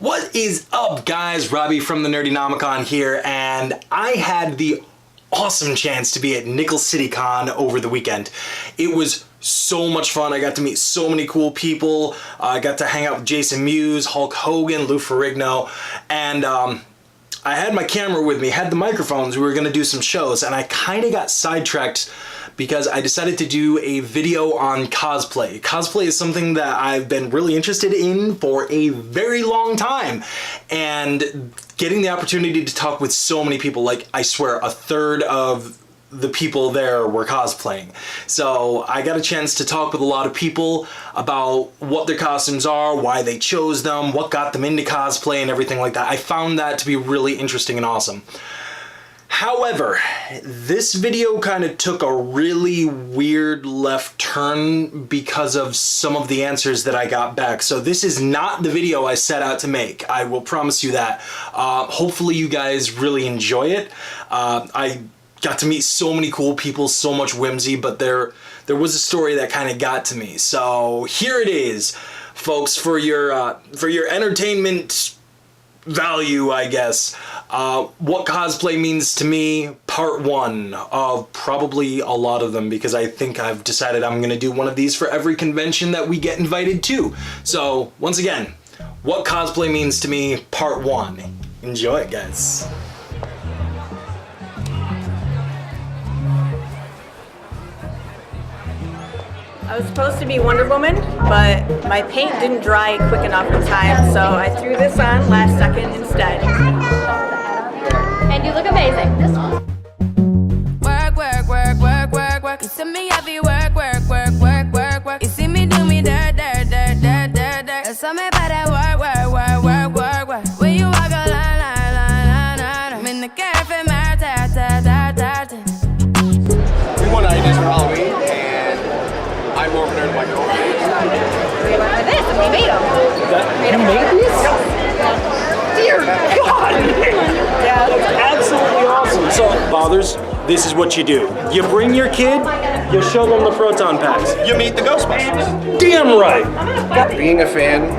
What is up, guys? Robbie from the Nerdynomicon here, and I had the awesome chance to be at Nickle City Con over the weekend. It was so much fun. I got to meet so many cool people. I got to hang out with Jason Mewes, Hulk Hogan, Lou Ferrigno, and I had my camera with me, had the microphones. We were going to do some shows, and I kind of got sidetracked because I decided to do a video on cosplay. Cosplay is something that I've been really interested in for a very long time, and getting the opportunity to talk with so many people, like I swear a third of the people there were cosplaying. So I got a chance to talk with a lot of people about what their costumes are, why they chose them, what got them into cosplay and everything like that. I found that to be really interesting and awesome. However, this video kind of took a really weird left turn because of some of the answers that I got back. So this is not the video I set out to make. I will promise you that. Hopefully you guys really enjoy it. I got to meet so many cool people, so much whimsy, but there was a story that kind of got to me. So here it is, folks, for your entertainment value, I guess. What cosplay means to me, part one of probably a lot of them, because I think I've decided I'm gonna do one of these for every convention that we get invited to. So once again, what cosplay means to me, part one. Enjoy it, guys. I was supposed to be Wonder Woman, but my paint didn't dry quick enough in time, so I threw this on last second instead. And you look amazing. Work, work, work, work, work, work. You see me heavy work, work, work, work, work, work. You see me do me dirt, dirt, dirt, dirt, dirt, dirt. There's something about that work, work, work, work, work, work. When you walk a line, line, line, line, line. I'm in the cafe, my ta, ta, ta, ta, ta. We want ideas for Halloween, and I'm over there to my girlfriend. We went to this and we made them. You made these? Dear God! Yeah, that's absolutely awesome. So, fathers, this is what you do. You bring your kid, you show them the proton packs. You meet the Ghostbusters. Damn right! Being a fan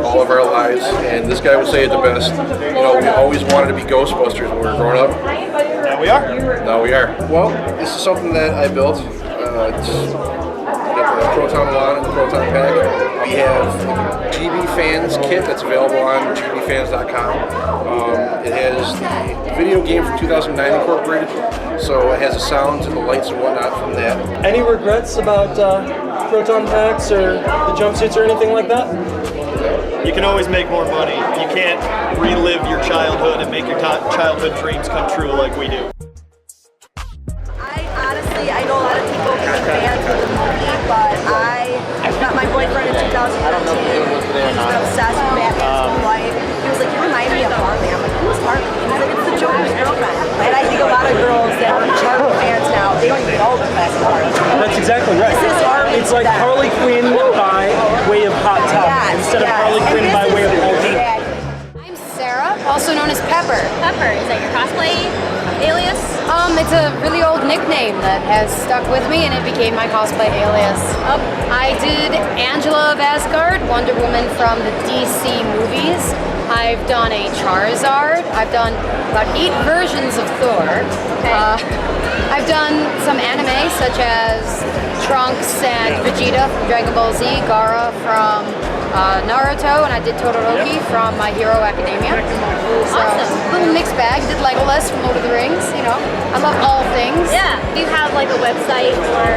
all of our lives, and this guy would say it the best, you know, we always wanted to be Ghostbusters when we were growing up. Now we are. Now we are. Well, this is something that I built. It's the Proton Wand and the Proton Pack. We have GB Fans kit that's available on gbfans.com. It has the video game from 2009 incorporated, so it has the sounds and the lights and whatnot from that. Any regrets about proton packs or the jumpsuits or anything like that? You can always make more money. You can't relive your childhood and make your childhood dreams come true like we do. I know a lot of people became fans of the movie, but I met my boyfriend in 2013. He's been obsessed with Batman's whole life. He was like, you remind me of Harley. I'm like, who's Harley? He's like, it's the Joker's girlfriend. And I think a lot of girls that are Harley fans now, they don't even know the classic Harley. That's exactly right. This is Harley. It's like Harley Quinn by way of Hot Top instead of Harley Quinn by way of Hulk. I'm Sarah, also known as Pepper. Pepper, is that your cosplay alias? It's a really old nickname that has stuck with me, and it became my cosplay alias. I did Angela of Asgard, Wonder Woman from the DC movies. I've done a Charizard. I've done about 8 versions of Thor. Okay. I've done some anime such as Trunks and Vegeta from Dragon Ball Z, Gaara from Naruto, and I did Todoroki from My Hero Academia. So, Awesome. Little mixed bag. Did Legolas from Lord of the Rings. You know, I love all things. Yeah. Do you have like a website or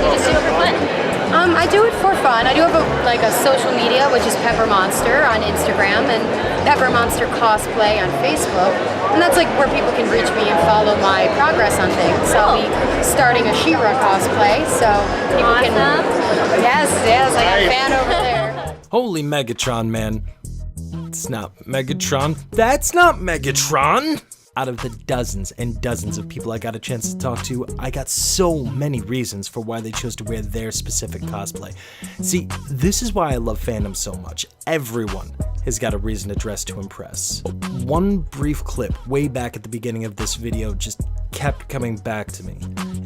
you just do it for fun? I do it for fun. I do have a social media, which is Pepper Monster on Instagram and Pepper Monster Cosplay on Facebook. And that's like where people can reach me and follow my progress on things. So I'll be starting a She-Ra cosplay, so people can. Yes, I got a fan over there. Holy Megatron, man. It's not Megatron. That's not Megatron! out of the dozens and dozens of people I got a chance to talk to, I got so many reasons for why they chose to wear their specific cosplay. See, this is why I love fandom so much. Everyone has got a reason to dress to impress. One brief clip way back at the beginning of this video just kept coming back to me.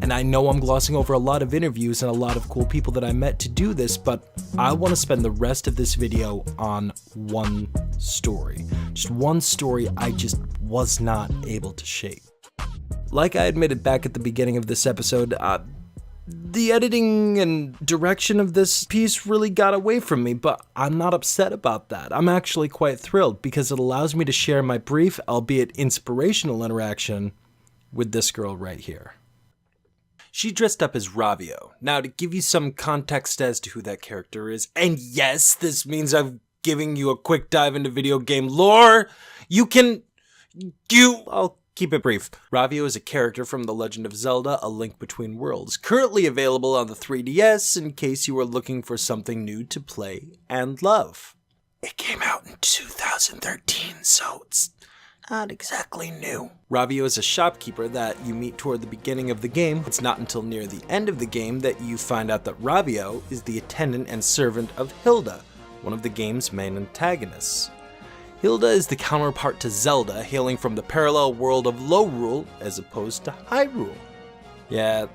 And I know I'm glossing over a lot of interviews and a lot of cool people that I met to do this, but I want to spend the rest of this video on one story. Just one story I just was not able to shape. Like I admitted back at the beginning of this episode, the editing and direction of this piece really got away from me, but I'm not upset about that. I'm actually quite thrilled because it allows me to share my brief, albeit inspirational interaction with this girl right here. She dressed up as Ravio. Now, to give you some context as to who that character is, and yes, this means I'm giving you a quick dive into video game lore, I'll keep it brief. Ravio is a character from The Legend of Zelda: A Link Between Worlds, currently available on the 3DS in case you were looking for something new to play and love. It came out in 2013, so it's not exactly new. Ravio is a shopkeeper that you meet toward the beginning of the game. It's not until near the end of the game that you find out that Ravio is the attendant and servant of Hilda, one of the game's main antagonists. Hilda is the counterpart to Zelda, hailing from the parallel world of Lorule as opposed to Hyrule. Yeah,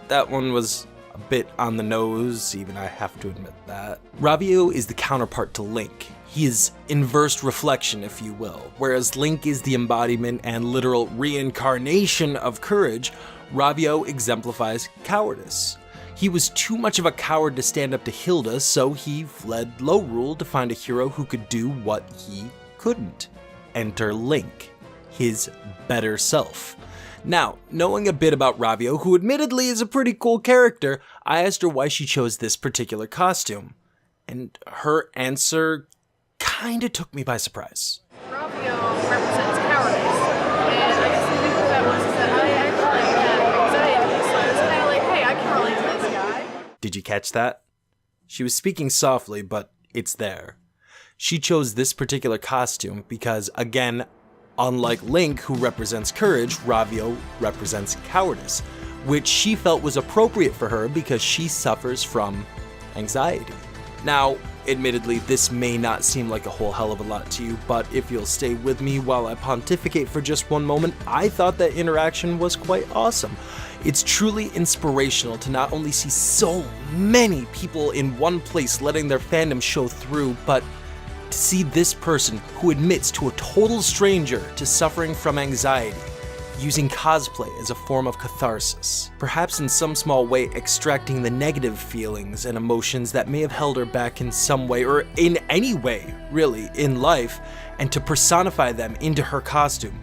that one was a bit on the nose, even I have to admit that. Ravio is the counterpart to Link. He is inverse reflection, if you will. Whereas Link is the embodiment and literal reincarnation of courage, Ravio exemplifies cowardice. He was too much of a coward to stand up to Hilda, so he fled Lorule to find a hero who could do what he couldn't. Enter Link, his better self. Now, knowing a bit about Ravio, who admittedly is a pretty cool character, I asked her why she chose this particular costume. And her answer kinda took me by surprise. Ravio represents cowardice, and I guess the thing with that was that I actually had anxiety, so it's kind of like, hey, I can relate to this guy. Did you catch that? She was speaking softly, but it's there. She chose this particular costume because, again, unlike Link, who represents courage, Ravio represents cowardice, which she felt was appropriate for her because she suffers from anxiety. Now, admittedly, this may not seem like a whole hell of a lot to you, but if you'll stay with me while I pontificate for just one moment, I thought that interaction was quite awesome. It's truly inspirational to not only see so many people in one place letting their fandom show through, but to see this person who admits to a total stranger to suffering from anxiety, using cosplay as a form of catharsis, perhaps in some small way extracting the negative feelings and emotions that may have held her back in some way, or in any way, really, in life, and to personify them into her costume.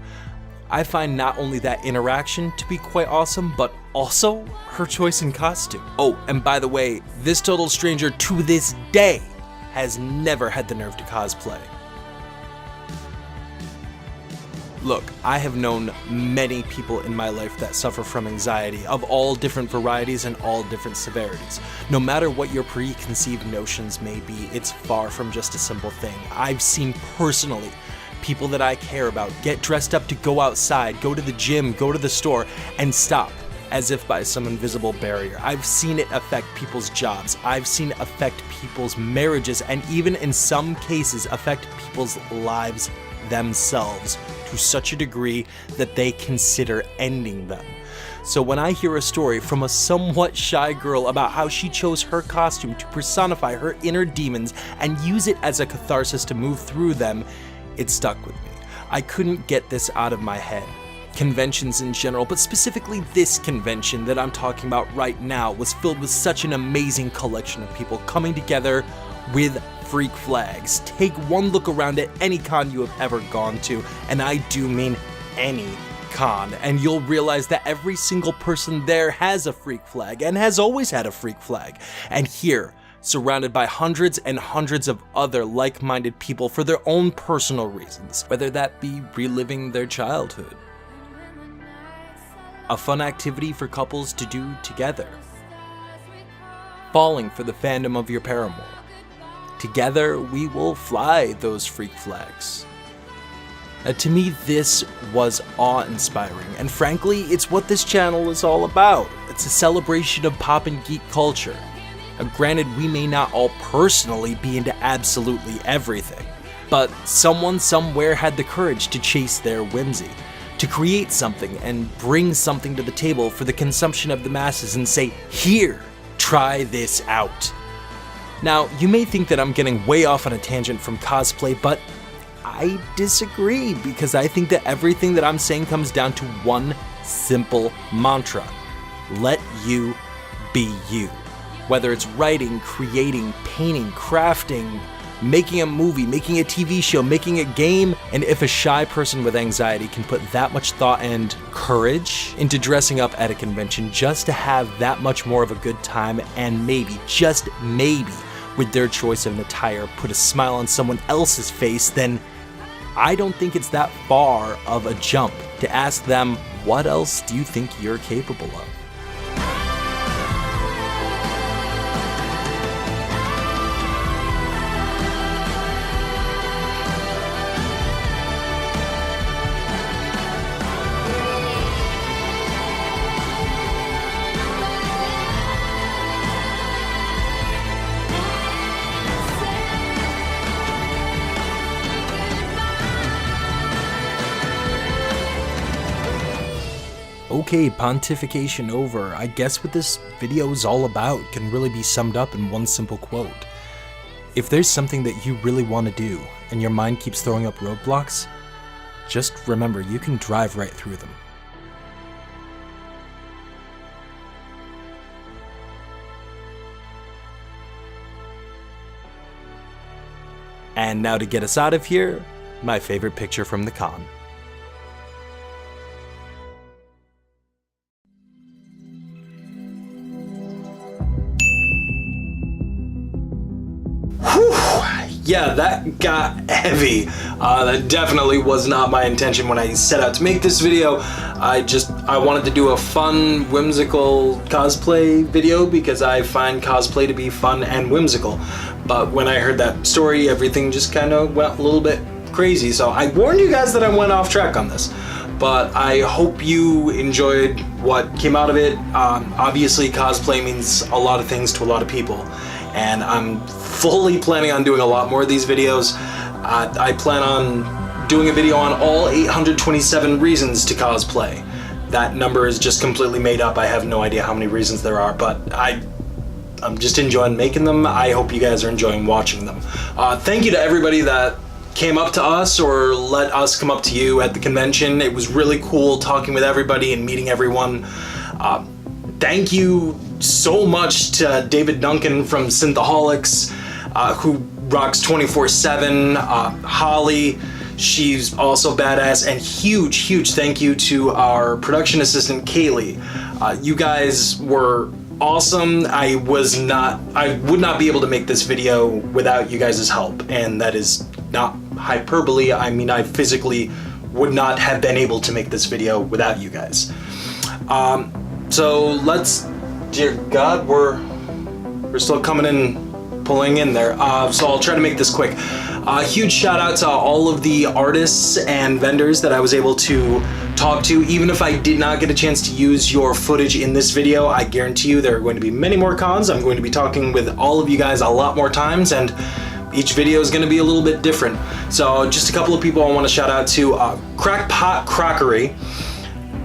I find not only that interaction to be quite awesome, but also her choice in costume. Oh, and by the way, this total stranger to this day has never had the nerve to cosplay. Look, I have known many people in my life that suffer from anxiety of all different varieties and all different severities. No matter what your preconceived notions may be, it's far from just a simple thing. I've seen personally people that I care about get dressed up to go outside, go to the gym, go to the store, and stop, as if by some invisible barrier. I've seen it affect people's jobs. I've seen it affect people's marriages, and even in some cases affect people's lives themselves to such a degree that they consider ending them. So when I hear a story from a somewhat shy girl about how she chose her costume to personify her inner demons and use it as a catharsis to move through them, it stuck with me. I couldn't get this out of my head. Conventions in general, but specifically this convention that I'm talking about right now, was filled with such an amazing collection of people coming together with freak flags. Take one look around at any con you have ever gone to, and I do mean any con, and you'll realize that every single person there has a freak flag and has always had a freak flag. And here, surrounded by hundreds and hundreds of other like-minded people for their own personal reasons, whether that be reliving their childhood, a fun activity for couples to do together, falling for the fandom of your paramour. Together, we will fly those freak flags. To me, this was awe-inspiring, and frankly, it's what this channel is all about. It's a celebration of pop and geek culture. Granted, we may not all personally be into absolutely everything, but someone somewhere had the courage to chase their whimsy, to create something and bring something to the table for the consumption of the masses and say, here, try this out. Now, you may think that I'm getting way off on a tangent from cosplay, but I disagree, because I think that everything that I'm saying comes down to one simple mantra. Let you be you. Whether it's writing, creating, painting, crafting, making a movie, making a TV show, making a game, and if a shy person with anxiety can put that much thought and courage into dressing up at a convention just to have that much more of a good time, and maybe, just maybe, with their choice of an attire, put a smile on someone else's face, then I don't think it's that far of a jump to ask them, what else do you think you're capable of? Okay, pontification over. I guess what this video is all about can really be summed up in one simple quote. If there's something that you really want to do, and your mind keeps throwing up roadblocks, just remember you can drive right through them. And now to get us out of here, my favorite picture from the con. Yeah, that got heavy. That definitely was not my intention when I set out to make this video. I wanted to do a fun, whimsical cosplay video because I find cosplay to be fun and whimsical. But when I heard that story, everything just kind of went a little bit crazy. So I warned you guys that I went off track on this. But I hope you enjoyed what came out of it. Obviously, cosplay means a lot of things to a lot of people. And I'm fully planning on doing a lot more of these videos. I plan on doing a video on all 827 reasons to cosplay. That number is just completely made up. I have no idea how many reasons there are, but I'm just enjoying making them. I hope you guys are enjoying watching them. Thank you to everybody that came up to us or let us come up to you at the convention. It was really cool talking with everybody and meeting everyone. Thank you so much to David Duncan from Synthaholics, who rocks 24/7, Holly, she's also badass, and huge thank you to our production assistant Kaylee. You guys were awesome. I would not be able to make this video without you guys' help, and that is not hyperbole. I mean, I physically would not have been able to make this video without you guys. So let's, dear God, we're still coming in, pulling in there. So I'll try to make this quick. Huge shout out to all of the artists and vendors that I was able to talk to. Even if I did not get a chance to use your footage in this video, I guarantee you there are going to be many more cons. I'm going to be talking with all of you guys a lot more times, and each video is going to be a little bit different. So just a couple of people I want to shout out to. Crackpot Crockery.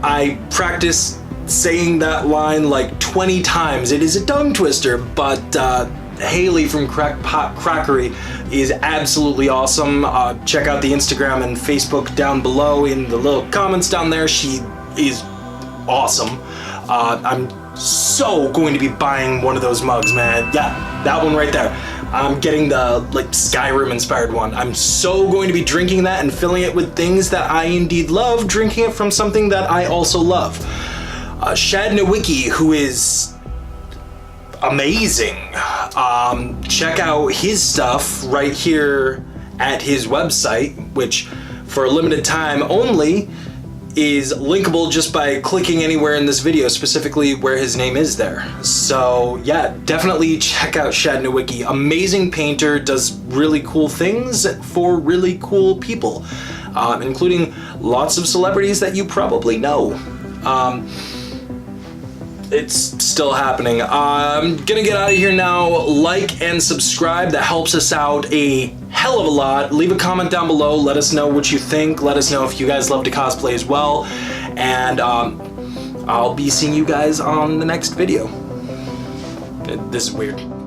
I practiced saying that line like 20 times. It is a tongue twister, but Haley from Crackpot Crockery is absolutely awesome. Check out the Instagram and Facebook down below in the little comments down there. She is awesome. I'm so going to be buying one of those mugs, man. Yeah, that one right there. I'm getting the like Skyrim inspired one. I'm so going to be drinking that and filling it with things that I indeed love, drinking it from something that I also love. Shad Nowicki, who is amazing. Check out his stuff right here at his website, which for a limited time only is linkable just by clicking anywhere in this video, specifically where his name is there. So yeah, definitely check out Shad Nowicki. Amazing painter, does really cool things for really cool people. including lots of celebrities that you probably know. It's still happening. I'm gonna get out of here now. Like and subscribe, that helps us out a hell of a lot. Leave a comment down below, let us know what you think. Let us know if you guys love to cosplay as well. And I'll be seeing you guys on the next video. This is weird.